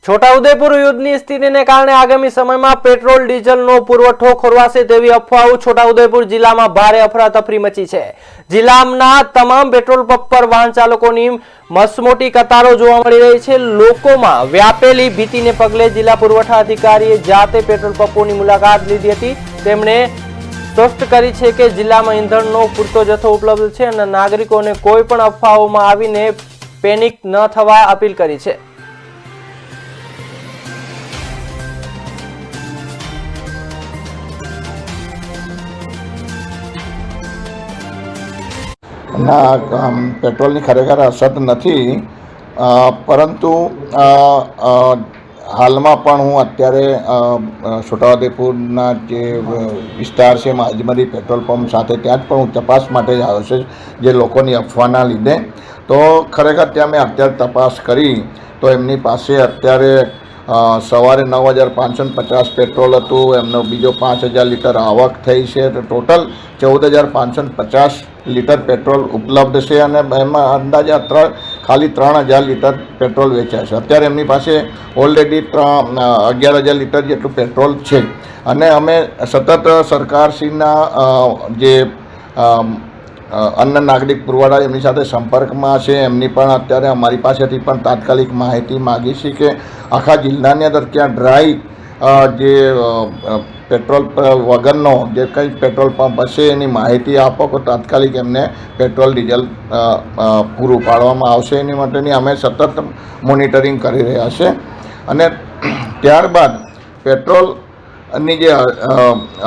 છોટાઉદેપુર યુદ્ધની સ્થિતિને કારણે આગામી સમયમાં પેટ્રોલ ડીઝલનો પુરવઠો ખોરવાશે તેવી અફવાઓ છોટાઉદેપુર જિલ્લામાં ભારે અફરાતફરી મચી છે। જિલ્લાના તમામ પેટ્રોલ પંપ પર વાહન ચાલકોની મસમોટી કતારો જોવા મળી રહી છે। લોકોમાં વ્યાપેલી ભીતિને પગલે જિલ્લા પુરવઠા અધિકારીએ જાતે પેટ્રોલ પંપોની મુલાકાત લીધી હતી। તેમણે સ્પષ્ટ કરી છે કે જિલ્લામાં ઈંધણનો પૂરતો જથ્થો ઉપલબ્ધ છે અને નાગરિકોને કોઈ પણ અફવાઓમાં આવીને પેનિક ન થવા અપીલ કરી છે। ના પેટ્રોલની ખરેખર અછત નથી, પરંતુ હાલમાં પણ હું અત્યારે છોટાઉદેપુરના જે વિસ્તાર છે આજમરી પેટ્રોલ પંપ સાથે ત્યાં જ પણ હું તપાસ માટે જ આવ્યો છે, જે લોકોની અફવાના લીધે। તો ખરેખર ત્યાં મેં અત્યારે તપાસ કરી તો એમની પાસે અત્યારે સવારે 9,550 પેટ્રોલ હતું, એમનો બીજો 5,000 લીટર આવક થઈ છે, તો ટોટલ 14,550 લીટર પેટ્રોલ ઉપલબ્ધ છે અને એમાં અંદાજે ખાલી 3,000 લીટર પેટ્રોલ વેચાય છે। અત્યારે એમની પાસે ઓલરેડી 11,000 લીટર જેટલું પેટ્રોલ છે અને અમે સતત સરકારશ્રીના જે અન્ન નાગરિક પુરવઠા એમની સાથે સંપર્કમાં છે। એમની પણ અત્યારે અમારી પાસેથી પણ તાત્કાલિક માહિતી માગી છે કે આખા જિલ્લાની અંદર ક્યાં ડ્રાય જે પેટ્રોલ વગરનો જે કંઈ પેટ્રોલ પંપ હશે એની માહિતી આપો તો તાત્કાલિક એમને પેટ્રોલ ડીઝલ પૂરું પાડવામાં આવશે। એની માટેની અમે સતત મોનિટરિંગ કરી રહ્યા છે અને ત્યારબાદ પેટ્રોલની જે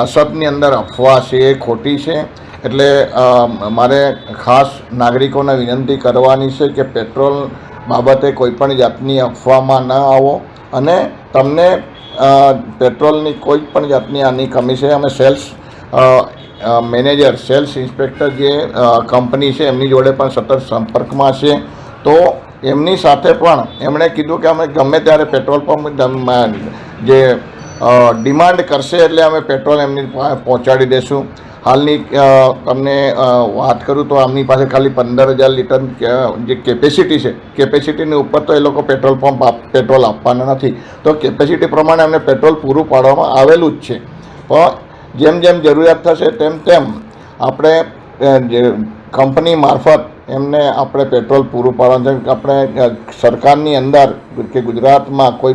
અછતની અંદર અફવા છે એ ખોટી છે। એટલે મારે ખાસ નાગરિકોને વિનંતી કરવાની છે કે પેટ્રોલ બાબતે કોઈપણ જાતની અફવામાં ન આવો અને તમને પેટ્રોલની કોઈ પણ જાતની આની કમી છે। અમે સેલ્સ મેનેજર, સેલ્સ ઇન્સ્પેક્ટર જે કંપની છે એમની જોડે પણ સતત સંપર્કમાં છે, તો એમની સાથે પણ એમણે કીધું કે અમે ગમે ત્યારે પેટ્રોલ પંપ જે ડિમાન્ડ કરશે એટલે અમે પેટ્રોલ એમની પાસે પહોંચાડી દઈશું। હાલની તમને વાત કરું તો આમની પાસે ખાલી 15,000 લીટર જે કેપેસિટી છે, કેપેસિટીની ઉપર તો એ લોકો પેટ્રોલ આપવાના નથી, તો કેપેસિટી પ્રમાણે અમને પેટ્રોલ પૂરું પાડવામાં આવેલું જ છે। પણ જેમ જેમ જરૂરિયાત થશે તેમ તેમ આપણે જે કંપની મારફત એમને આપણે પેટ્રોલ પૂરું પાડવાનું છે। આપણે સરકારની અંદર કે ગુજરાતમાં કોઈ